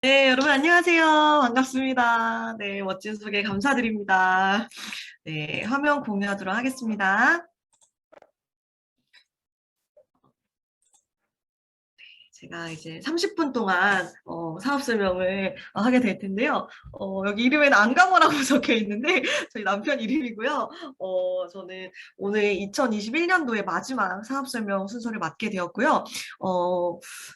네, 여러분 안녕하세요. 반갑습니다. 네, 멋진 소개 감사드립니다. 네, 화면 공유하도록 하겠습니다. 제가 이제 30분 동안 사업 설명을 하게 될 텐데요. 여기 이름에는 안가모라고 적혀 있는데 저희 남편 이름이고요. 저는 오늘 2021년도에 마지막 사업 설명 순서를 맡게 되었고요.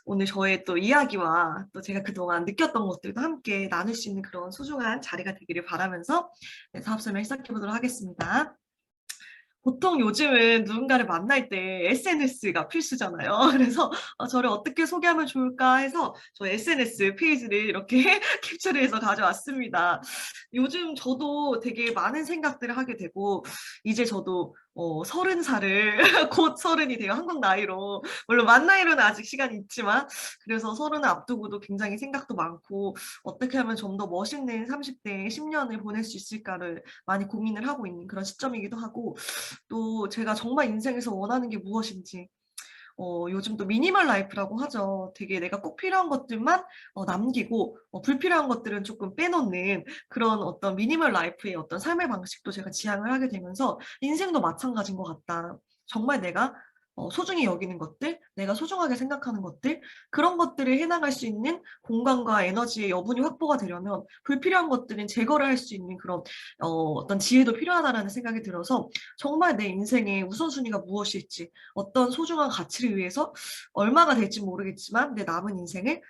오늘 저의 또 이야기와 또 제가 그동안 느꼈던 것들도 함께 나눌 수 있는 그런 소중한 자리가 되기를 바라면서 네, 사업 설명 시작해 보도록 하겠습니다. 보통 요즘은 누군가를 만날 때 SNS가 필수잖아요. 그래서 저를 어떻게 소개하면 좋을까 해서 저 SNS 페이지를 이렇게 캡처를 해서 가져왔습니다. 요즘 저도 되게 많은 생각들을 하게 되고 이제 저도 30살을 곧 서른이 돼요. 한국 나이로. 물론 만 나이로는 아직 시간이 있지만 그래서 서른을 앞두고도 굉장히 생각도 많고 어떻게 하면 좀 더 멋있는 30대 10년을 보낼 수 있을까를 많이 고민을 하고 있는 그런 시점이기도 하고 또 제가 정말 인생에서 원하는 게 무엇인지 요즘 또 미니멀 라이프라고 하죠. 되게 내가 꼭 필요한 것들만 남기고 불필요한 것들은 조금 빼놓는 그런 어떤 미니멀 라이프의 어떤 삶의 방식도 제가 지향을 하게 되면서 인생도 마찬가지인 것 같다. 정말 내가 소중히 여기는 것들, 내가 소중하게 생각하는 것들, 그런 것들을 해나갈 수 있는 공간과 에너지의 여분이 확보가 되려면 불필요한 것들은 제거를 할 수 있는 그런 어떤 지혜도 필요하다라는 생각이 들어서 정말 내 인생의 우선순위가 무엇일지 어떤 소중한 가치를 위해서 얼마가 될지 모르겠지만 내 남은 인생을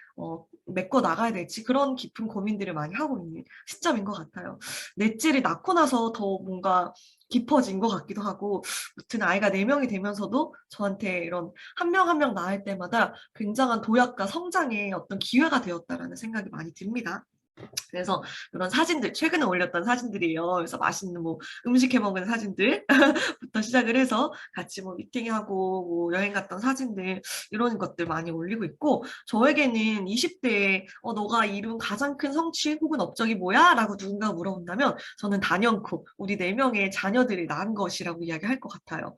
메꿔 나가야 될지 그런 깊은 고민들을 많이 하고 있는 시점인 것 같아요. 넷째를 낳고 나서 더 뭔가 깊어진 것 같기도 하고, 무튼 아이가 4명이 되면서도 저한테 이런 한 명 한 명 낳을 때마다 굉장한 도약과 성장의 어떤 기회가 되었다라는 생각이 많이 듭니다. 그래서 그런 사진들, 최근에 올렸던 사진들이에요. 그래서 맛있는 뭐 음식 해 먹은 사진들부터 시작을 해서 같이 뭐 미팅하고 뭐 여행 갔던 사진들 이런 것들 많이 올리고 있고 저에게는 20대에 너가 이룬 가장 큰 성취 혹은 업적이 뭐야? 라고 누군가가 물어본다면 저는 단연코 우리 4명의 자녀들을 낳은 것이라고 이야기할 것 같아요.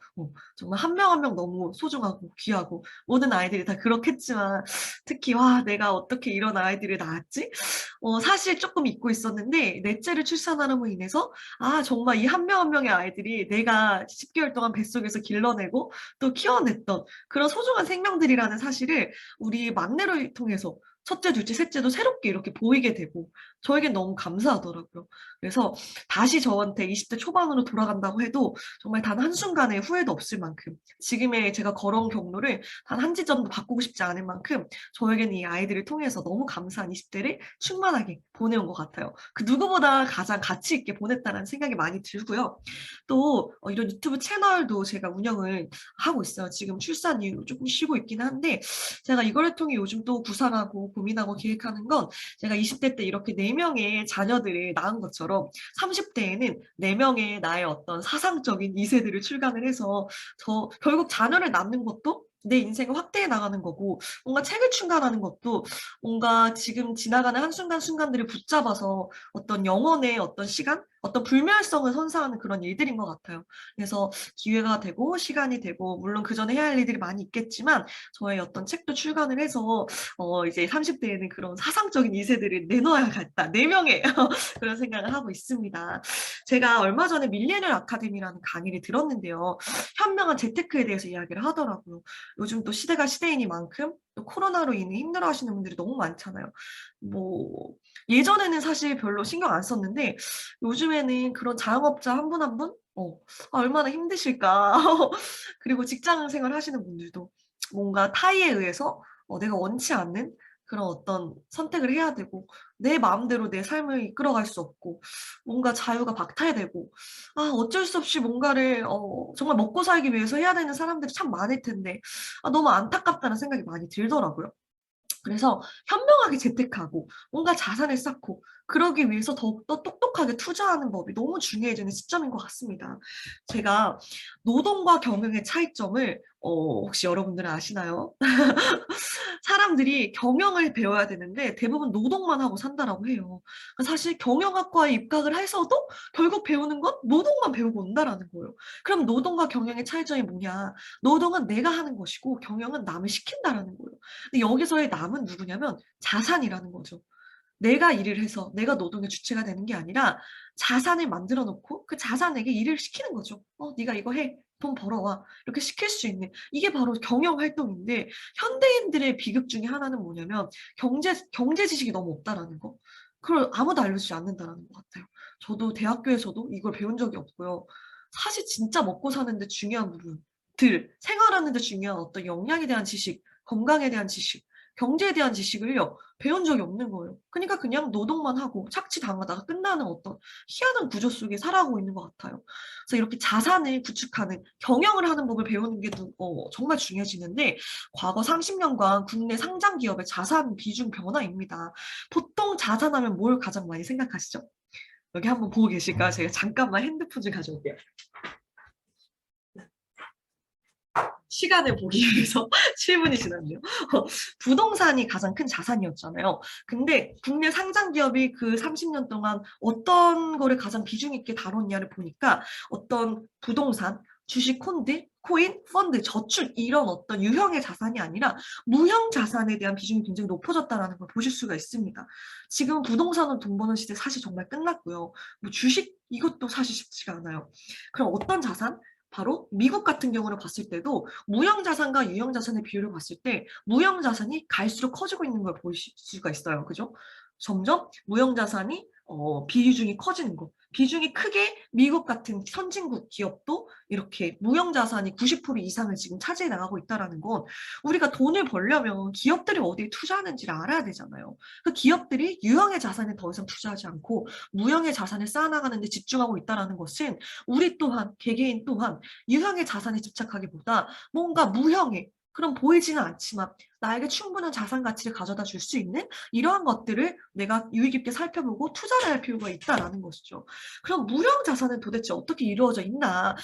정말 한 명 한 명 너무 소중하고 귀하고 모든 아이들이 다 그렇겠지만 특히 와 내가 어떻게 이런 아이들을 낳았지? 사실 조금 잊고 있었는데 넷째를 출산함으로 인해서 아 정말 이 한 명 한 명의 아이들이 내가 10개월 동안 뱃속에서 길러내고 또 키워냈던 그런 소중한 생명들이라는 사실을 우리 막내를 통해서 첫째, 둘째, 셋째도 새롭게 이렇게 보이게 되고 저에겐 너무 감사하더라고요. 그래서 다시 저한테 20대 초반으로 돌아간다고 해도 정말 단 한순간의 후회도 없을 만큼 지금의 제가 걸어온 경로를 단 한 지점도 바꾸고 싶지 않을 만큼 저에게는 이 아이들을 통해서 너무 감사한 20대를 충만하게 보내온 것 같아요. 그 누구보다 가장 가치 있게 보냈다는 생각이 많이 들고요. 또 이런 유튜브 채널도 제가 운영을 하고 있어요. 지금 출산 이후로 조금 쉬고 있긴 한데 제가 이거를 통해 요즘 또 구상하고 고민하고 계획하는 건 제가 20대 때 이렇게 4명의 자녀들을 낳은 것처럼 30대에는 4명의 나의 어떤 사상적인 2세들을 출간을 해서 저 결국 자녀를 낳는 것도 내 인생을 확대해 나가는 거고 뭔가 책을 출간하는 것도 뭔가 지금 지나가는 한순간순간들을 붙잡아서 어떤 영혼의 어떤 시간? 어떤 불멸성을 선사하는 그런 일들인 것 같아요. 그래서 기회가 되고 시간이 되고 물론 그 전에 해야 할 일들이 많이 있겠지만 저의 어떤 책도 출간을 해서 이제 30대에는 그런 사상적인 2세들을 내놓아야겠다. 4명의 그런 생각을 하고 있습니다. 제가 얼마 전에 밀레니얼 아카데미라는 강의를 들었는데요. 현명한 재테크에 대해서 이야기를 하더라고요. 요즘 또 시대가 시대이니만큼 또 코로나로 인해 힘들어하시는 분들이 너무 많잖아요. 뭐 예전에는 사실 별로 신경 안 썼는데 요즘에는 그런 자영업자 한 분 한 분, 얼마나 힘드실까. 그리고 직장 생활 하시는 분들도 뭔가 타의에 의해서 내가 원치 않는 그런 어떤 선택을 해야 되고 내 마음대로 내 삶을 이끌어갈 수 없고 뭔가 자유가 박탈되고 어쩔 수 없이 뭔가를 정말 먹고 살기 위해서 해야 되는 사람들이 참 많을 텐데 너무 안타깝다는 생각이 많이 들더라고요. 그래서 현명하게 재테크하고 뭔가 자산을 쌓고 그러기 위해서 더욱더 똑똑하게 투자하는 법이 너무 중요해지는 시점인 것 같습니다. 제가 노동과 경영의 차이점을 혹시 여러분들은 아시나요? 사람들이 경영을 배워야 되는데 대부분 노동만 하고 산다라고 해요. 사실 경영학과에 입학을 해서도 결국 배우는 건 노동만 배우고 온다라는 거예요. 그럼 노동과 경영의 차이점이 뭐냐? 노동은 내가 하는 것이고 경영은 남을 시킨다라는 거예요. 근데 여기서의 남은 누구냐면 자산이라는 거죠. 내가 일을 해서 내가 노동의 주체가 되는 게 아니라 자산을 만들어 놓고 그 자산에게 일을 시키는 거죠. 네가 이거 해. 돈 벌어와. 이렇게 시킬 수 있는 이게 바로 경영 활동인데 현대인들의 비극 중에 하나는 뭐냐면 경제 지식이 너무 없다라는 거. 그걸 아무도 알려주지 않는다라는 것 같아요. 저도 대학교에서도 이걸 배운 적이 없고요. 사실 진짜 먹고 사는 데 중요한 부분들, 생활하는 데 중요한 어떤 영양에 대한 지식, 건강에 대한 지식, 경제에 대한 지식을요. 배운 적이 없는 거예요. 그러니까 그냥 노동만 하고 착취당하다가 끝나는 어떤 희한한 구조 속에 살아가고 있는 것 같아요. 그래서 이렇게 자산을 구축하는 경영을 하는 법을 배우는 게 정말 중요해지는데 과거 30년간 국내 상장 기업의 자산 비중 변화입니다. 보통 자산하면 뭘 가장 많이 생각하시죠? 여기 한번 보고 계실까요? 제가 잠깐만 핸드폰 좀 가져올게요. 시간을 보기 위해서 7분이 지났네요. 부동산이 가장 큰 자산이었잖아요. 근데 국내 상장 기업이 그 30년 동안 어떤 거를 가장 비중 있게 다뤘냐를 보니까 어떤 부동산, 주식 펀드, 코인, 펀드, 저축 이런 어떤 유형의 자산이 아니라 무형 자산에 대한 비중이 굉장히 높아졌다는 걸 보실 수가 있습니다. 지금 부동산으로 돈 버는 시대 사실 정말 끝났고요. 뭐 주식 이것도 사실 쉽지가 않아요. 그럼 어떤 자산? 바로 미국 같은 경우를 봤을 때도 무형자산과 유형자산의 비율을 봤을 때 무형자산이 갈수록 커지고 있는 걸 볼 수가 있어요. 그죠? 점점 무형자산이 비중이 커지는 거. 비중이 크게 미국 같은 선진국 기업도 이렇게 무형자산이 90% 이상을 지금 차지해 나가고 있다는 건 우리가 돈을 벌려면 기업들이 어디에 투자하는지를 알아야 되잖아요. 그 기업들이 유형의 자산에 더 이상 투자하지 않고 무형의 자산을 쌓아나가는 데 집중하고 있다는 것은 우리 또한 개개인 또한 유형의 자산에 집착하기보다 뭔가 무형의 그럼 보이지는 않지만 나에게 충분한 자산 가치를 가져다 줄 수 있는 이러한 것들을 내가 유의 깊게 살펴보고 투자를 할 필요가 있다라는 것이죠. 그럼 무형 자산은 도대체 어떻게 이루어져 있나?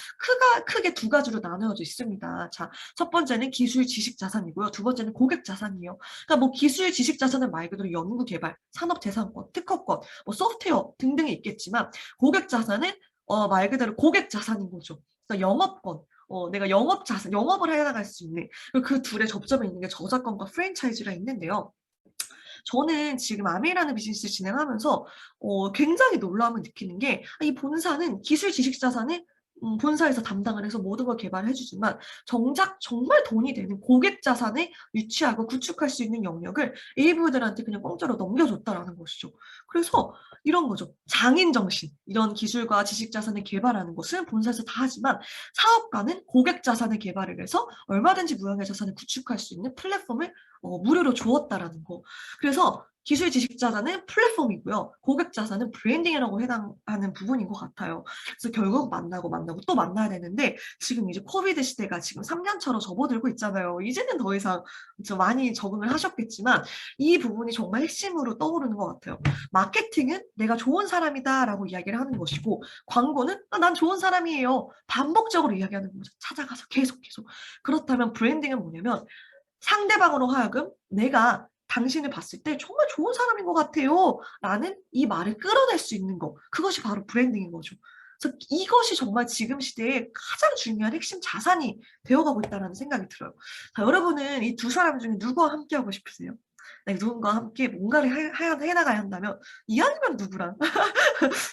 크게 두 가지로 나누어져 있습니다. 자, 첫 번째는 기술 지식 자산이고요. 두 번째는 고객 자산이에요. 그러니까 뭐 기술 지식 자산은 말 그대로 연구 개발, 산업 재산권, 특허권, 뭐 소프트웨어 등등이 있겠지만 고객 자산은 말 그대로 고객 자산인 거죠. 그러니까 영업권, 내가 영업 자산, 영업을 해나갈 수 있는 그 둘의 접점에 있는 게 저작권과 프랜차이즈가 있는데요. 저는 지금 아메이라는 비즈니스를 진행하면서 굉장히 놀라움을 느끼는 게 이 본사는 기술 지식 자산을 본사에서 담당을 해서 모든 걸 개발해 주지만 정작 정말 돈이 되는 고객 자산을 유치하고 구축할 수 있는 영역을 일부들한테 그냥 공짜로 넘겨줬다라는 것이죠. 그래서 이런 거죠. 장인 정신, 이런 기술과 지식 자산을 개발하는 것은 본사에서 다 하지만 사업가는 고객 자산을 개발을 해서 얼마든지 무형의 자산을 구축할 수 있는 플랫폼을 무료로 주었다라는 거. 그래서 기술 지식 자산은 플랫폼이고요. 고객 자산은 브랜딩이라고 해당하는 부분인 것 같아요. 그래서 결국 만나고 또 만나야 되는데 지금 이제 코비드 시대가 지금 3년차로 접어들고 있잖아요. 이제는 더 이상 좀 많이 적응을 하셨겠지만 이 부분이 정말 핵심으로 떠오르는 것 같아요. 마케팅은 내가 좋은 사람이다라고 이야기를 하는 것이고 광고는 난 좋은 사람이에요. 반복적으로 이야기하는 거죠. 찾아가서 계속. 그렇다면 브랜딩은 뭐냐면 상대방으로 하여금 내가 당신을 봤을 때 정말 좋은 사람인 것 같아요. 라는 이 말을 끌어낼 수 있는 거. 그것이 바로 브랜딩인 거죠. 그래서 이것이 정말 지금 시대에 가장 중요한 핵심 자산이 되어가고 있다는 생각이 들어요. 자, 여러분은 이 두 사람 중에 누구와 함께하고 싶으세요? 누군가와 함께 뭔가를 해나가야 한다면 이왕이면 누구랑?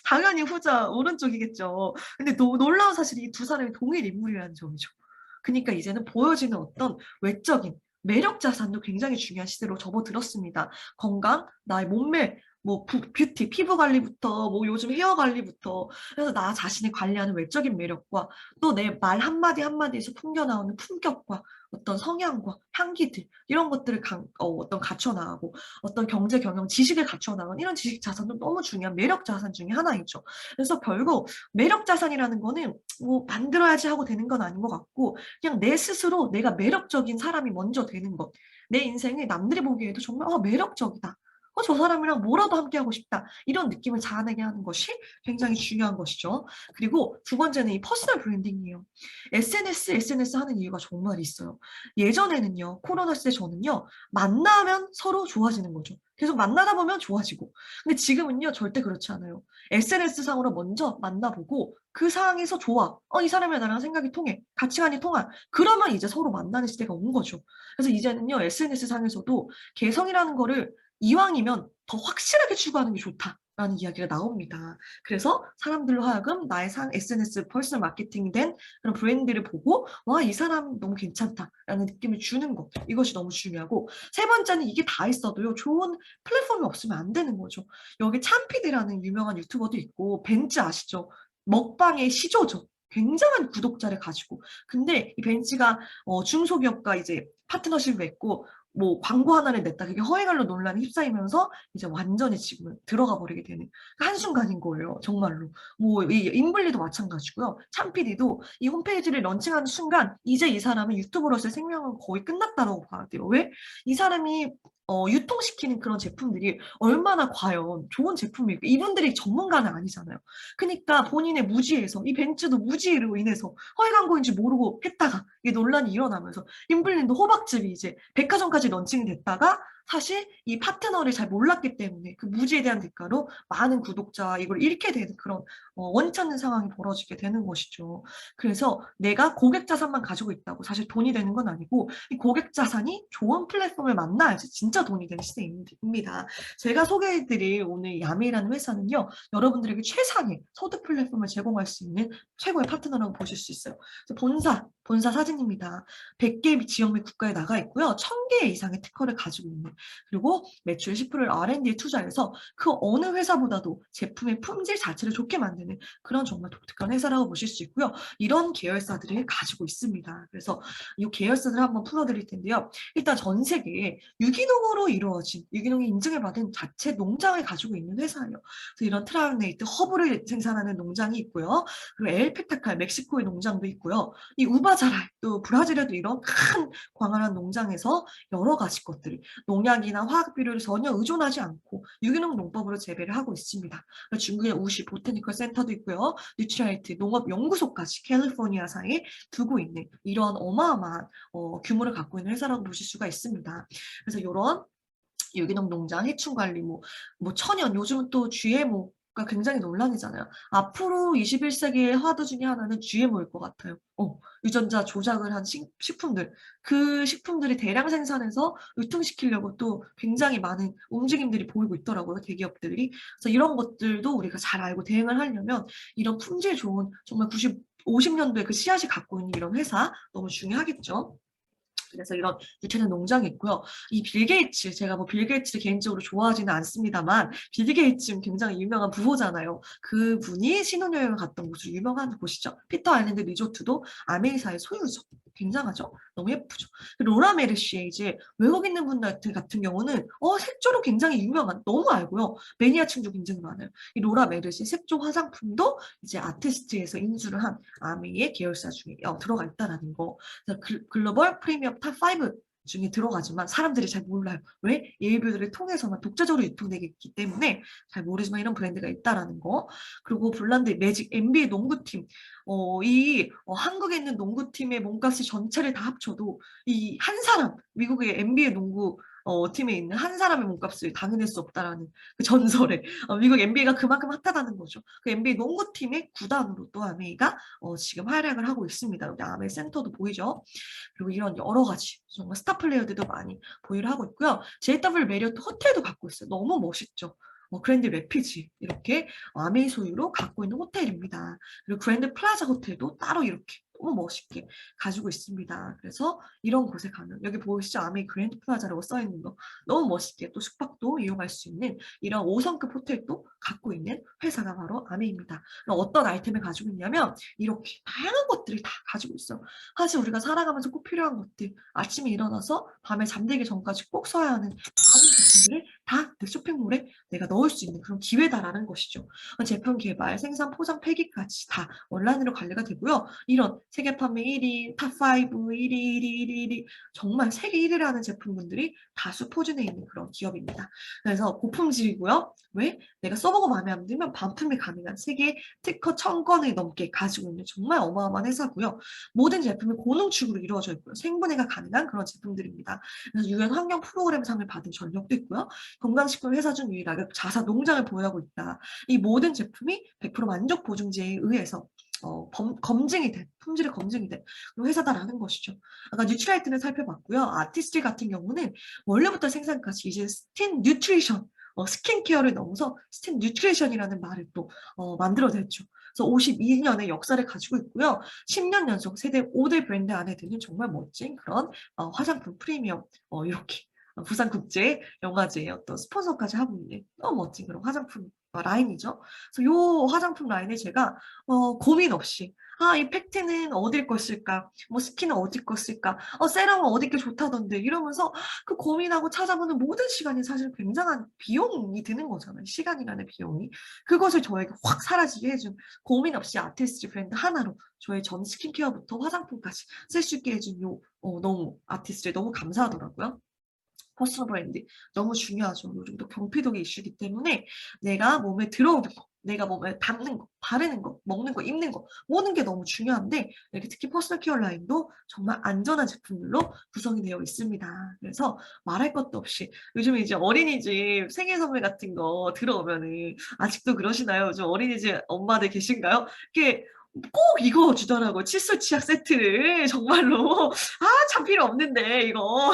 당연히 후자 오른쪽이겠죠. 근데 놀라운 사실이 이 두 사람이 동일 인물이라는 점이죠. 그러니까 이제는 보여지는 어떤 외적인 매력 자산도 굉장히 중요한 시대로 접어들었습니다. 건강, 나의 몸매, 뭐 뷰티, 피부 관리부터 뭐 요즘 헤어 관리부터 그래서 나 자신을 관리하는 외적인 매력과 또 내 말 한마디 한마디에서 풍겨나오는 품격과 어떤 성향과 향기들 이런 것들을 어떤 갖춰 나가고 어떤 경제 경영 지식을 갖춰 나가는 이런 지식 자산도 너무 중요한 매력 자산 중에 하나이죠. 그래서 결국 매력 자산이라는 거는 뭐 만들어야지 하고 되는 건 아닌 것 같고 그냥 내 스스로 내가 매력적인 사람이 먼저 되는 것. 내 인생을 남들이 보기에도 정말 매력적이다. 저 사람이랑 뭐라도 함께하고 싶다. 이런 느낌을 자아내게 하는 것이 굉장히 중요한 것이죠. 그리고 두 번째는 이 퍼스널 브랜딩이에요. SNS 하는 이유가 정말 있어요. 예전에는요, 코로나 시대 저는요, 만나면 서로 좋아지는 거죠. 계속 만나다 보면 좋아지고. 근데 지금은요, 절대 그렇지 않아요. SNS 상으로 먼저 만나보고 그 상황에서 좋아. 이 사람이 나랑 생각이 통해. 가치관이 통한. 그러면 이제 서로 만나는 시대가 온 거죠. 그래서 이제는요, SNS 상에서도 개성이라는 거를 이왕이면 더 확실하게 추구하는 게 좋다라는 이야기가 나옵니다. 그래서 사람들로 하여금 나의 SNS 퍼스널 마케팅된 그런 브랜드를 보고 와, 이 사람 너무 괜찮다라는 느낌을 주는 것. 이것이 너무 중요하고 세 번째는 이게 다 있어도요. 좋은 플랫폼이 없으면 안 되는 거죠. 여기 참피디라는 유명한 유튜버도 있고 벤츠 아시죠? 먹방의 시조죠. 굉장한 구독자를 가지고. 근데 이 벤츠가 중소기업과 이제 파트너십을 맺고 뭐 광고 하나를 냈다. 그게 허위갈로 논란에 휩싸이면서 이제 완전히 지금 들어가 버리게 되는 그 한순간인 거예요. 정말로. 뭐 이 인블리도 마찬가지고요. 참PD도 이 홈페이지를 런칭하는 순간 이제 이 사람은 유튜버로서의 생명은 거의 끝났다고 봐야 돼요. 왜? 이 사람이 유통시키는 그런 제품들이 얼마나 과연 좋은 제품일까? 이분들이 전문가는 아니잖아요. 그러니까 본인의 무지에서 이 벤츠도 무지로 인해서 허위 광고인지 모르고 했다가 이게 논란이 일어나면서 인블린도 호박즙이 이제 백화점까지 런칭이 됐다가 사실 이 파트너를 잘 몰랐기 때문에 그 무지에 대한 대가로 많은 구독자와 이걸 잃게 되는 그런 원치 않는 상황이 벌어지게 되는 것이죠. 그래서 내가 고객 자산만 가지고 있다고 사실 돈이 되는 건 아니고 이 고객 자산이 좋은 플랫폼을 만나야지 진짜 돈이 되는 시대입니다. 제가 소개해드릴 오늘 야매라는 회사는요. 여러분들에게 최상의 소득 플랫폼을 제공할 수 있는 최고의 파트너라고 보실 수 있어요. 본사 사진입니다. 100개 지역 및 국가에 나가 있고요. 1000개 이상의 특허를 가지고 있는 그리고 매출 10%를 R&D에 투자해서 그 어느 회사보다도 제품의 품질 자체를 좋게 만드는 그런 정말 독특한 회사라고 보실 수 있고요. 이런 계열사들을 가지고 있습니다. 그래서 이 계열사들을 한번 풀어드릴 텐데요. 일단 전 세계에 유기농으로 이루어진 유기농이 인증을 받은 자체 농장을 가지고 있는 회사예요. 그래서 이런 트라우네이트 허브를 생산하는 농장이 있고요. 그리고 엘페타칼 멕시코의 농장도 있고요. 이 우바자랄 또 브라질에도 이런 큰 광활한 농장에서 여러 가지 것들을 농약이나 화학 비료를 전혀 의존하지 않고 유기농 농법으로 재배를 하고 있습니다. 중국의 우시 보테니컬 센터도 있고요. 뉴트리아이트 농업 연구소까지 캘리포니아사에 두고 있는 이런 어마어마한 규모를 갖고 있는 회사라고 보실 수가 있습니다. 그래서 이런 유기농 농장, 해충 관리, 뭐 천연, 요즘은 또 GMO가 굉장히 논란이잖아요. 앞으로 21세기의 화두 중에 하나는 GMO일 것 같아요. 유전자 조작을 한 식품들, 그 식품들이 대량 생산해서 유통시키려고 또 굉장히 많은 움직임들이 보이고 있더라고요, 대기업들이. 그래서 이런 것들도 우리가 잘 알고 대응을 하려면 이런 품질 좋은 정말 50년도에 그 씨앗이 갖고 있는 이런 회사 너무 중요하겠죠. 그래서 이런 유태는 농장이 있고요. 이 빌 게이츠, 제가 뭐 빌 게이츠를 개인적으로 좋아하지는 않습니다만 빌 게이츠는 굉장히 유명한 부호잖아요. 그분이 신혼여행을 갔던 곳으로 유명한 곳이죠. 피터 아일랜드 리조트도 아메리사의 소유죠. 굉장하죠? 너무 예쁘죠. 로라 메르시에 이제 외국 있는 분들 같은 경우는 색조로 굉장히 유명한 너무 알고요. 매니아층도 굉장히 많아요. 이 로라 메르시 색조 화장품도 이제 아티스트에서 인수를 한 아메이의 계열사 중에 들어가 있다라는 거. 글로벌 프리미엄 탑5 중에 들어가지만 사람들이 잘 몰라요. 왜? 예의뷰들을 통해서만 독자적으로 유통되기 때문에 잘 모르지만 이런 브랜드가 있다라는 거. 그리고 볼란드 매직 NBA 농구팀. 한국에 있는 농구팀의 몸값이 전체를 다 합쳐도 이 한 사람, 미국의 NBA 농구 팀에 있는 한 사람의 몸값을 당해낼 수 없다라는 그 전설에 미국 NBA가 그만큼 핫하다는 거죠. 그 NBA 농구팀의 구단으로 또 아메이가 지금 활약을 하고 있습니다. 여기 아메이 센터도 보이죠? 그리고 이런 여러 가지 정말 스타 플레이어들도 많이 보유를 하고 있고요. JW 메리어트 호텔도 갖고 있어요. 너무 멋있죠. 그랜드 레피지 이렇게 아메이 소유로 갖고 있는 호텔입니다. 그리고 그랜드 플라자 호텔도 따로 이렇게 너무 멋있게 가지고 있습니다. 그래서 이런 곳에 가면 여기 보이시죠? 아메이 그랜드 플라자라고 써 있는 거 너무 멋있게 또 숙박도 이용할 수 있는 이런 5성급 호텔도 갖고 있는 회사가 바로 아메이입니다. 어떤 아이템을 가지고 있냐면 이렇게 다양한 것들을 다 가지고 있어요. 사실 우리가 살아가면서 꼭 필요한 것들 아침에 일어나서 밤에 잠들기 전까지 꼭 써야 하는 많은 제품들을 다 내 쇼핑몰에 내가 넣을 수 있는 그런 기회다라는 것이죠. 제품 개발, 생산, 포장, 폐기까지 다 온라인으로 관리가 되고요. 이런 세계 판매 1위, 탑5, 1위, 1위, 1위, 1위 정말 세계 1위라는 제품군들이 다수 포진해 있는 그런 기업입니다. 그래서 고품질이고요. 왜? 내가 써보고 마음에 안 들면 반품이 가능한 세계 특허 1000건을 넘게 가지고 있는 정말 어마어마한 회사고요. 모든 제품이 고농축으로 이루어져 있고요. 생분해가 가능한 그런 제품들입니다. 그래서 유엔 환경 프로그램상을 받은 전력도 있고요. 건강식품 회사 중 유일하게 자사 농장을 보유하고 있다. 이 모든 제품이 100% 만족 보증제에 의해서 검증이 된, 품질이 검증이 된 그런 회사다라는 것이죠. 아까 뉴트라이트는 살펴봤고요. 아티스트 같은 경우는 원래부터 생산까지 이제 스킨 뉴트리션, 스킨케어를 넘어서 스킨 뉴트리션이라는 말을 또 만들어냈죠. 그래서 52년의 역사를 가지고 있고요. 10년 연속 세계 5대 브랜드 안에 드는 정말 멋진 그런 화장품 프리미엄 이렇게 부산국제 영화제의 어떤 스폰서까지 하고 있는 너무 멋진 그런 화장품 라인이죠. 그래서 요 화장품 라인을 제가 고민 없이 이 팩트는 어딜 거 쓸까? 뭐 스킨은 어디 거 쓸까? 세럼은 어디 게 좋다던데 이러면서 그 고민하고 찾아보는 모든 시간이 사실 굉장한 비용이 드는 거잖아요. 시간이라는 비용이. 그것을 저에게 확 사라지게 해준 고민 없이 아티스트 브랜드 하나로 저의 전 스킨케어부터 화장품까지 쓸 수 있게 해준 요 너무 아티스트에 너무 감사하더라고요. 퍼스널 브랜드 너무 중요하죠. 요즘도 경피독이 이슈이기 때문에 내가 몸에 들어오는 거, 내가 몸에 담는 거, 바르는 거, 먹는 거, 입는 거 모든 게 너무 중요한데 이렇게 특히 퍼스널 케어 라인도 정말 안전한 제품들로 구성이 되어 있습니다. 그래서 말할 것도 없이 요즘 이제 어린이집 생일 선물 같은 거 들어오면은 아직도 그러시나요? 요즘 어린이집 엄마들 계신가요? 이렇게 꼭 이거 주더라고요. 칫솔 치약 세트를 정말로 참 필요 없는데 이거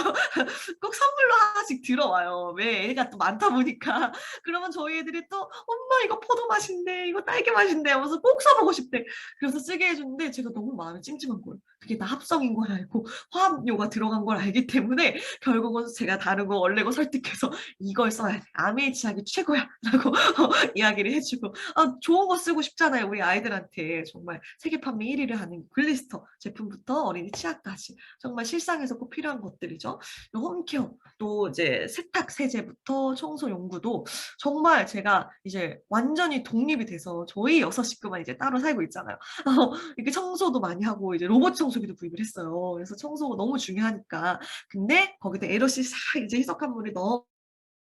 꼭 선물로 하나씩 들어와요. 왜 애가 또 많다 보니까. 그러면 저희 애들이 또 엄마 이거 포도 맛인데 이거 딸기 맛인데 하면서 꼭 사보고 싶대. 그래서 쓰게 해주는데 제가 너무 마음이 찜찜한 거예요. 그게 다 합성인 걸 알고 화합료가 들어간 걸 알기 때문에 결국은 제가 다르고 원래고 설득해서 이걸 써야 돼. 아메이 치약이 최고야 라고 이야기를 해주고 좋은 거 쓰고 싶잖아요. 우리 아이들한테 정말 세계 판매 1위를 하는 글리스터 제품부터 어린이 치약까지 정말 실상에서 꼭 필요한 것들이죠. 홈케어 또 이제 세탁 세제부터 청소 용구도 정말 제가 이제 완전히 독립이 돼서 저희 6식구만 이제 따로 살고 있잖아요. 이렇게 청소도 많이 하고 이제 로봇 청소기도 구입을 했어요. 그래서 청소가 너무 중요하니까. 근데 거기다 에러시 싹 이제 희석한 물이 넣어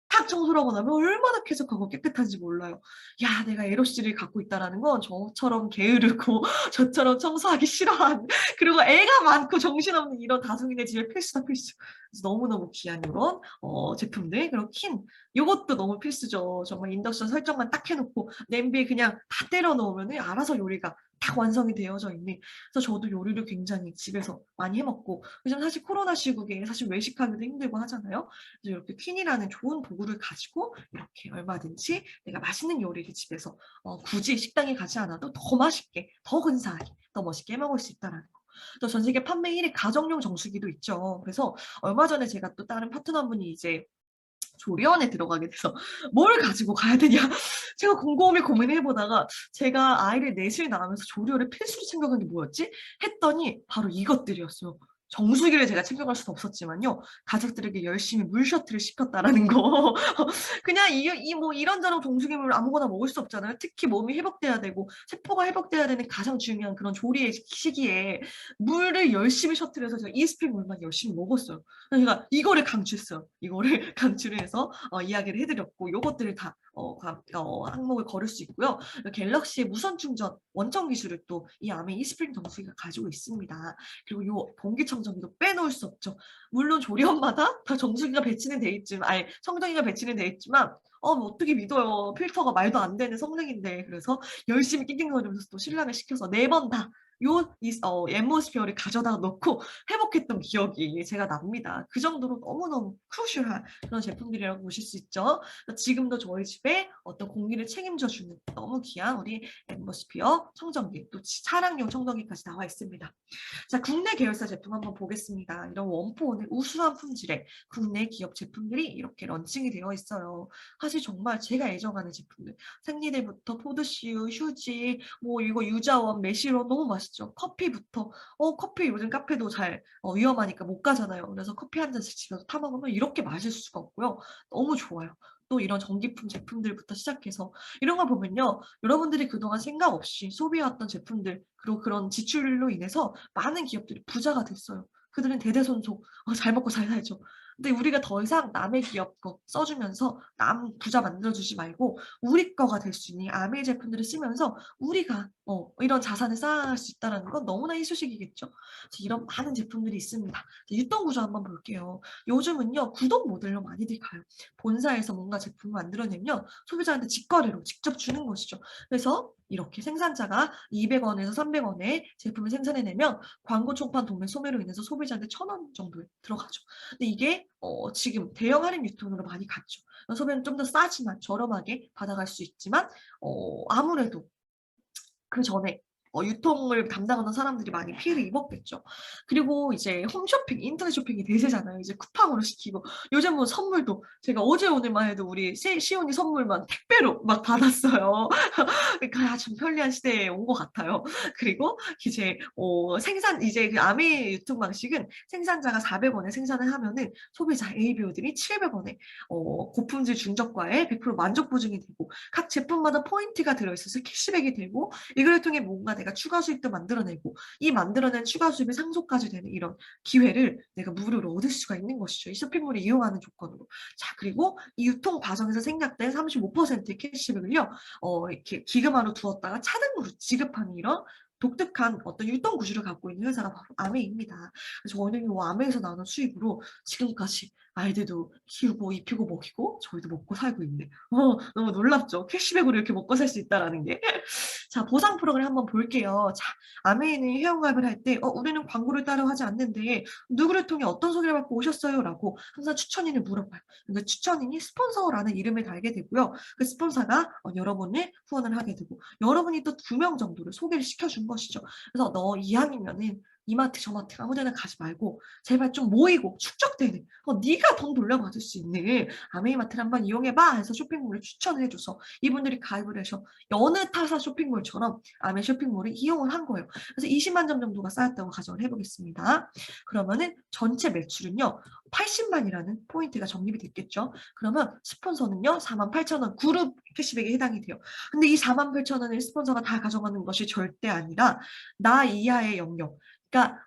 탁 청소를 하고 나면 얼마나 쾌적하고 깨끗한지 몰라요. 야, 내가 에러시를 갖고 있다라는 건 저처럼 게으르고 저처럼 청소하기 싫어하는 그리고 애가 많고 정신없는 이런 다둥이네 집에 필수다 필수. 그래서 너무너무 귀한 이런 제품들 그리고 킨 요것도 너무 필수죠. 정말 인덕션 설정만 딱 해놓고 냄비에 그냥 다 때려 넣으면 알아서 요리가 딱 완성이 되어져 있는 그래서 저도 요리를 굉장히 집에서 많이 해먹고 요즘 사실 코로나 시국에 사실 외식하기도 힘들고 하잖아요. 그래서 이렇게 퀸이라는 좋은 도구를 가지고 이렇게 얼마든지 내가 맛있는 요리를 집에서 굳이 식당에 가지 않아도 더 맛있게, 더 근사하게, 더 멋있게 해먹을 수 있다라는 거. 또 전 세계 판매 1위 가정용 정수기도 있죠. 그래서 얼마 전에 제가 또 다른 파트너분이 이제 조리원에 들어가게 돼서 뭘 가지고 가야 되냐 제가 곰곰이 고민을 해보다가 제가 아이를 넷을 낳으면서 조리원에 필수로 챙겨간 게 뭐였지? 했더니 바로 이것들이었어요. 정수기를 제가 챙겨갈 수는 없었지만요. 가족들에게 열심히 물 셔틀을 시켰다라는 거. 그냥 뭐 이런저런 정수기물 아무거나 먹을 수 없잖아요. 특히 몸이 회복돼야 되고 세포가 회복돼야 되는 가장 중요한 그런 조리의 시기에 물을 열심히 셔틀해서 제가 이스프링 물만 열심히 먹었어요. 그래서 제가 이거를 강추했어요. 이거를 강추를 해서 이야기를 해드렸고 요것들을 다 항목을 걸을 수 있고요. 갤럭시의 무선 충전 원청 기술을 또 이 아메 이스프링 정수기가 가지고 있습니다. 그리고 요 공기청정기도 빼놓을 수 없죠. 물론 조리원마다 다 정수기가 배치는 돼 있지만, 아니 청정기가 배치는 돼 있지만 뭐 어떻게 믿어요. 필터가 말도 안 되는 성능인데. 그래서 열심히 낑낑거리면서 또 신랑을 시켜서 4번 다 앰모스피어를 가져다 놓고 회복했던 기억이 제가 납니다. 그 정도로 너무너무 크루셜한 그런 제품들이라고 보실 수 있죠. 지금도 저희 집에 어떤 공기를 책임져주는 너무 귀한 우리 앰모스피어 청정기, 또 차량용 청정기까지 나와 있습니다. 자, 국내 계열사 제품 한번 보겠습니다. 이런 원포원의 우수한 품질의 국내 기업 제품들이 이렇게 런칭이 되어 있어요. 사실 정말 제가 애정하는 제품들. 생리대부터 포드슈, 휴지, 뭐 이거 유자원, 매실원 너무 맛있죠. 커피부터. 커피 요즘 카페도 잘 위험하니까 못 가잖아요. 그래서 커피 한 잔씩 집에서 타 먹으면 이렇게 마실 수가 없고요. 너무 좋아요. 또 이런 전기품 제품들부터 시작해서 이런 걸 보면요. 여러분들이 그동안 생각 없이 소비해왔던 제품들 그리고 그런 지출로 인해서 많은 기업들이 부자가 됐어요. 그들은 대대손손 잘 먹고 잘 살죠. 근데 우리가 더 이상 남의 기업 거 써주면서 남 부자 만들어주지 말고 우리 거가 될 수 있는 아메이 제품들을 쓰면서 우리가 이런 자산을 쌓아갈 수 있다는 건 너무나 희소식이겠죠. 그래서 이런 많은 제품들이 있습니다. 유통구조 한번 볼게요. 요즘은요, 구독 모델로 많이들 가요. 본사에서 뭔가 제품을 만들어내면 소비자한테 직거래로 직접 주는 것이죠. 그래서 이렇게 생산자가 200원에서 300원에 제품을 생산해내면 광고 총판 도매 소매로 인해서 소비자한테 1,000원 정도 들어가죠. 근데 이게 지금 대형 할인 유통으로 많이 갔죠. 소비자는 좀 더 싸지만 저렴하게 받아갈 수 있지만 아무래도 그 전에 유통을 담당하는 사람들이 많이 피해를 입었겠죠. 그리고 이제 홈쇼핑, 인터넷 쇼핑이 대세잖아요. 이제 쿠팡으로 시키고 요즘은 선물도 제가 어제 오늘만 해도 우리 시온이 선물만 택배로 막 받았어요. 그러니까 좀 편리한 시대에 온 것 같아요. 그리고 이제 이제 그 아메 유통 방식은 생산자가 400원에 생산을 하면은 소비자 ABO들이 700원에 고품질 중저가에 100% 만족 보증이 되고 각 제품마다 포인트가 들어있어서 캐시백이 되고 이걸 통해 뭔가 내가 추가 수익도 만들어내고 이 만들어낸 추가 수입이 상속까지 되는 이런 기회를 내가 무료로 얻을 수가 있는 것이죠. 이 쇼핑몰을 이용하는 조건으로. 자, 그리고 이 유통 과정에서 생략된 35%의 캐시백을요. 이렇게 기금화로 두었다가 차등으로 지급하는 이런 독특한 어떤 유통 구조를 갖고 있는 회사가 바로 아메입니다. 저희는 이 아메에서 나오는 수입으로 지금까지 아이들도 키우고 입히고 먹이고 저희도 먹고 살고 있네. 너무 놀랍죠? 캐시백으로 이렇게 먹고 살 수 있다라는 게. 자, 보상 프로그램 한번 볼게요. 자, 아메이는 회원가입을 할 때, 우리는 광고를 따로 하지 않는데, 누구를 통해 어떤 소개를 받고 오셨어요? 라고 항상 추천인을 물어봐요. 근데 추천인이 스폰서라는 이름을 달게 되고요. 그 스폰서가 여러분을 후원을 하게 되고, 여러분이 또 2명 정도를 소개를 시켜준 것이죠. 그래서 너 이왕이면은 이마트 저마트 아무데나 가지 말고 제발 좀 모이고 축적되는 네가 돈 돌려받을 수 있는 아메이마트를 한번 이용해봐 해서 쇼핑몰을 추천을 해줘서 이분들이 가입을 해서 여느 타사 쇼핑몰처럼 아메 쇼핑몰을 이용을 한 거예요. 그래서 20만 점 정도가 쌓였다고 가정을 해보겠습니다. 그러면은 전체 매출은요 80만이라는 포인트가 적립이 됐겠죠. 그러면 스폰서는요 48,000원 그룹 캐시백에 해당이 돼요. 근데 이 48,000원을 스폰서가 다 가져가는 것이 절대 아니라 나 이하의 영역, 그러니까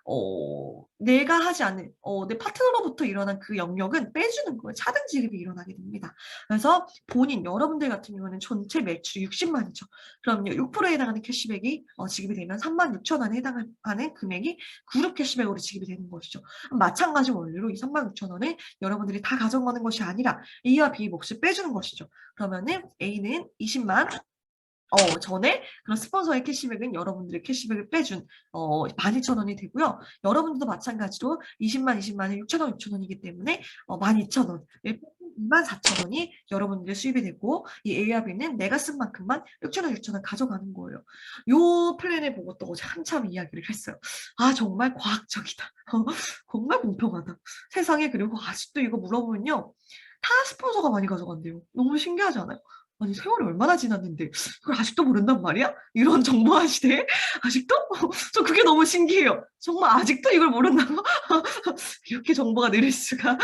내가 하지 않은 내 파트너로부터 일어난 그 영역은 빼주는 거예요. 차등 지급이 일어나게 됩니다. 그래서 본인 여러분들 같은 경우는 전체 매출이 60만이죠. 그럼요 6%에 해당하는 캐시백이 지급이 되면 36,000원에 해당하는 금액이 그룹 캐시백으로 지급이 되는 것이죠. 마찬가지 원리로 이 36,000원을 여러분들이 다 가져가는 것이 아니라 A와 B 몫을 빼주는 것이죠. 그러면은 A는 20만 전에 그런 스폰서의 캐시백은 여러분들의 캐시백을 빼준 12,000원이 되고요. 여러분들도 마찬가지로 20만에 6,000원 이기 때문에 12,000원, 24,000원이 여러분들의 수입이 되고 이 A와 B는 내가 쓴 만큼만 6,000원 가져가는 거예요. 요 플랜을 보고 또 어제 한참 이야기를 했어요. 아 정말 과학적이다. 정말 공평하다. 세상에. 그리고 아직도 이거 물어보면요. 다 스폰서가 많이 가져간대요. 너무 신기하지 않아요? 아니 세월이 얼마나 지났는데 그걸 아직도 모른단 말이야? 이런 정보화 시대에 아직도? 저 그게 너무 신기해요. 정말 아직도 이걸 모른다고? 이렇게 정보가 느릴 수가.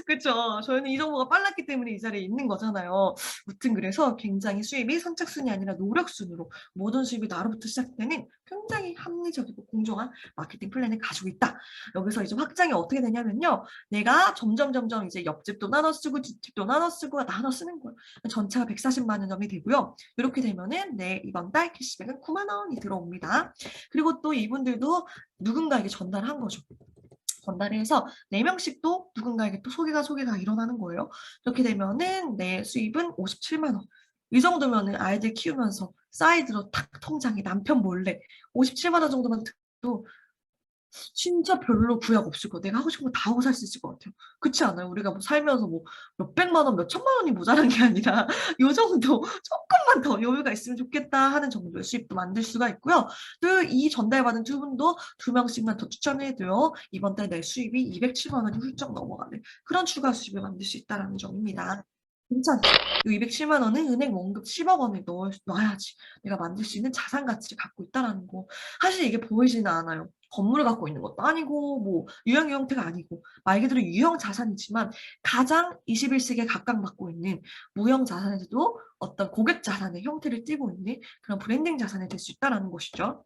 그렇죠. 저희는 이 정보가 빨랐기 때문에 이 자리에 있는 거잖아요. 무튼 그래서 굉장히 수입이 선착순이 아니라 노력순으로 모든 수입이 나로부터 시작되는 굉장히 합리적이고 공정한 마케팅 플랜을 가지고 있다. 여기서 이제 확장이 어떻게 되냐면요. 내가 점점 이제 옆집도 나눠 쓰고 뒷집도 나눠 쓰고 나눠 쓰는 거예요. 전체가 140만 원이 되고요. 이렇게 되면은 내 이번 달 캐시백은 9만 원이 들어옵니다. 그리고 또 이분들도 누군가에게 전달한 거죠. 전달해서 4명씩도 누군가에게 또 소개가 일어나는 거예요. 이렇게 되면은 내 수입은 57만 원. 이 정도면은 아이들 키우면서 사이드로 탁 통장에 남편 몰래 57만 원 정도만 도 진짜 별로 구약 없을 거야. 내가 하고 싶은 거 다 하고 살 수 있을 것 같아요. 그렇지 않아요? 우리가 뭐 살면서 뭐 몇백만 원, 몇천만 원이 모자란 게 아니라 요 정도 조금만 더 여유가 있으면 좋겠다 하는 정도의 수입도 만들 수가 있고요. 또 이 전달받은 두 분도 2명씩만 더 추천해도요. 이번 달 내 수입이 207만 원이 훌쩍 넘어가는 그런 추가 수입을 만들 수 있다는 점입니다. 괜찮죠? 이 207만 원은 은행 원금 10억 원을 놔야지 내가 만들 수 있는 자산 가치를 갖고 있다는 거. 사실 이게 보이지는 않아요. 건물을 갖고 있는 것도 아니고 뭐 유형 형태가 아니고 말 그대로 유형 자산이지만 가장 21세기에 각광받고 있는 무형 자산에서도 어떤 고객 자산의 형태를 띠고 있는 그런 브랜딩 자산이 될 수 있다는 것이죠.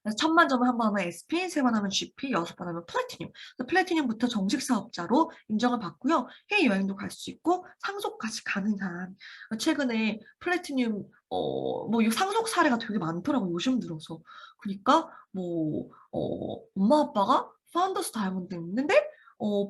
그래서 1000만 점을 한 번 하면 SP, 3번 하면 GP, 6번 하면 플래티늄. 그래서 플래티늄부터 정식 사업자로 인정을 받고요. 해외 여행도 갈 수 있고 상속까지 가능한. 최근에 플래티늄 뭐 이 상속 사례가 되게 많더라고요. 요즘 들어서. 그러니까 뭐 엄마 아빠가 파운더스 다이아몬드였는데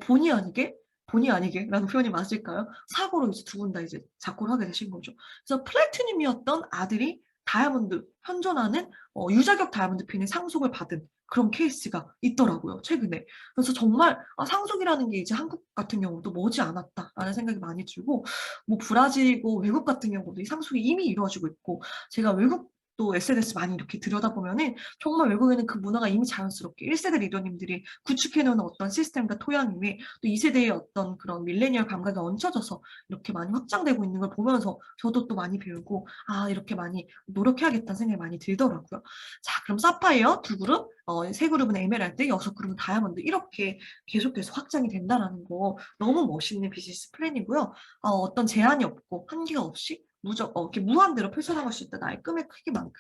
본의 아니게라는 표현이 맞을까요? 사고로 이제 두 분 다 이제 작고를 하게 되신 거죠. 그래서 플래티늄이었던 아들이 다이아몬드 현존하는 유자격 다이아몬드 핀의 상속을 받은 그런 케이스가 있더라고요, 최근에. 그래서 정말 상속이라는 게 이제 한국 같은 경우도 머지 않았다라는 생각이 많이 들고, 뭐 브라질이고 외국 같은 경우도 이 상속이 이미 이루어지고 있고, 제가 외국도 SNS 많이 이렇게 들여다보면은 정말 외국에는 그 문화가 이미 자연스럽게 1세대 리더님들이 구축해놓은 어떤 시스템과 토양 위에 또 2세대의 어떤 그런 밀레니얼 감각이 얹혀져서 이렇게 많이 확장되고 있는 걸 보면서 저도 또 많이 배우고, 이렇게 많이 노력해야겠다는 생각이 많이 들더라고요. 자, 그럼 사파이어 두 그룹, 세 그룹은 에메랄드, 6그룹은 다이아몬드 이렇게 계속해서 확장이 된다는 거 너무 멋있는 비즈니스 플랜이고요. 어떤 제한이 없고 한계가 없이 이렇게 무한대로 펼쳐나갈 수 있다. 나의 꿈의 크기만큼.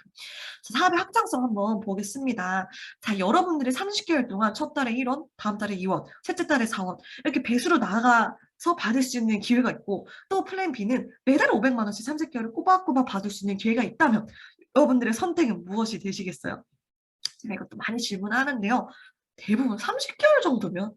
자, 사업의 확장성 한번 보겠습니다. 자, 여러분들이 30개월 동안 첫 달에 1원, 다음 달에 2원, 셋째 달에 4원 이렇게 배수로 나가서 받을 수 있는 기회가 있고 또 플랜 B는 매달 500만 원씩 30개월을 꼬박꼬박 받을 수 있는 기회가 있다면 여러분들의 선택은 무엇이 되시겠어요? 제가 이것도 많이 질문하는데요. 대부분 30개월 정도면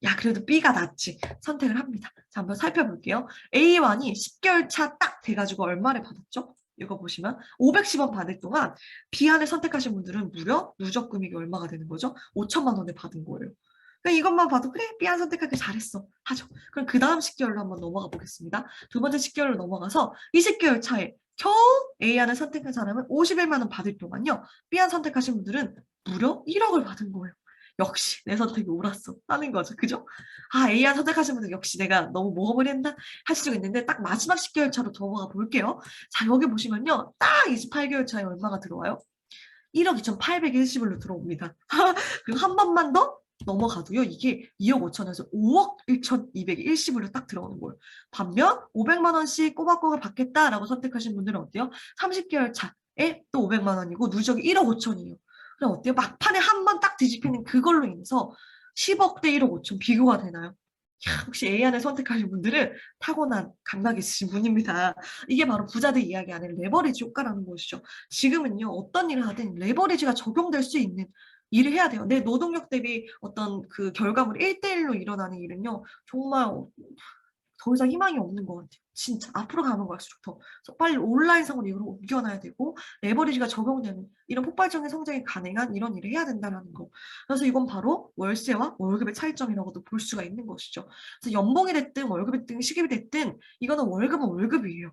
야 그래도 B가 낫지 선택을 합니다. 자 한번 살펴볼게요. A1이 10개월 차 딱 돼가지고 얼마를 받았죠? 이거 보시면 510원 받을 동안 B안을 선택하신 분들은 무려 누적 금액이 얼마가 되는 거죠? 5천만 원을 받은 거예요. 그러니까 이것만 봐도 그래 B안 선택하길 잘했어 하죠. 그럼 그 다음 10개월로 한번 넘어가 보겠습니다. 두 번째 10개월로 넘어가서 20개월 차에 겨우 A안을 선택한 사람은 51만 원 받을 동안요. B안 선택하신 분들은 무려 1억을 받은 거예요. 역시 내 선택이 옳았어 하는 거죠. 그죠? A안 선택하신 분들 역시 내가 너무 모험을 했나 하실 수 있는데 딱 마지막 10개월 차로 넘어가 볼게요. 자 여기 보시면요. 딱 28개월 차에 얼마가 들어와요? 1억 2,810으로 들어옵니다. 그리고 한 번만 더 넘어가도요. 이게 2억 5천에서 5억 1,210으로 딱 들어오는 거예요. 반면 500만 원씩 꼬박꼬박 받겠다라고 선택하신 분들은 어때요? 30개월 차에 또 500만 원이고 누적이 1억 5천이에요. 그럼 어때요? 막판에 한 번 딱 뒤집히는 그걸로 인해서 10억 대 1억 5천 비교가 되나요? 혹시 A안을 선택하신 분들은 타고난 감각이 있으신 분입니다. 이게 바로 부자들 이야기 아닌 레버리지 효과라는 것이죠. 지금은요, 어떤 일을 하든 레버리지가 적용될 수 있는 일을 해야 돼요. 내 노동력 대비 어떤 그 결과물이 1대1로 일어나는 일은요, 정말 더 이상 희망이 없는 것 같아요. 진짜 앞으로 가는 갈수록 더 그래서 빨리 온라인상으로 이걸 옮겨놔야 되고 레버리지가 적용되는 이런 폭발적인 성장이 가능한 이런 일을 해야 된다는 거. 그래서 이건 바로 월세와 월급의 차이점이라고도 볼 수가 있는 것이죠. 그래서 연봉이 됐든 월급이 됐든 시급이 됐든 이거는 월급은 월급이에요.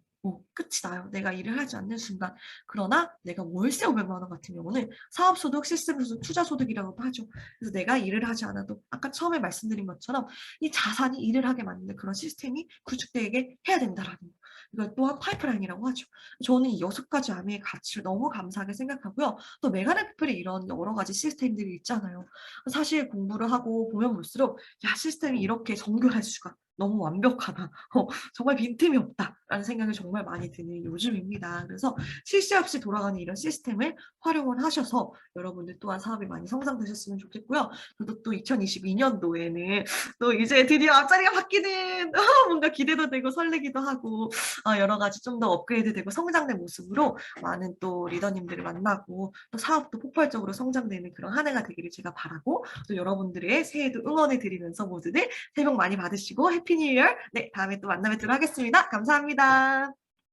끝이 나요. 내가 일을 하지 않는 순간. 그러나 내가 월세 500만 원 같은 경우는 사업소득, 시스템소득, 투자소득이라고도 하죠. 그래서 내가 일을 하지 않아도 아까 처음에 말씀드린 것처럼 이 자산이 일을 하게 만드는 그런 시스템이 구축되게 해야 된다라는 거. 이걸 또한 파이프라인이라고 하죠. 저는 이 6가지 암의 가치를 너무 감사하게 생각하고요. 또 메가네 피플이 이런 여러 가지 시스템들이 있잖아요. 사실 공부를 하고 보면 볼수록 야 시스템이 이렇게 정교할 수가 너무 완벽하다. 정말 빈틈이 없다라는 생각이 정말 많이 드는 요즘입니다. 그래서 쉴 새 없이 돌아가는 이런 시스템을 활용을 하셔서 여러분들 또한 사업이 많이 성장되셨으면 좋겠고요. 저도 또 2022년도에는 또 이제 드디어 앞자리가 바뀌는 뭔가 기대도 되고 설레기도 하고 여러 가지 좀 더 업그레이드되고 성장된 모습으로 많은 또 리더님들을 만나고 또 사업도 폭발적으로 성장되는 그런 한 해가 되기를 제가 바라고 또 여러분들의 새해도 응원해 드리면서 모두들 새해 복 많이 받으시고 해피 뉴 이어 네 다음에 또 만나 뵙도록 하겠습니다. 감사합니다.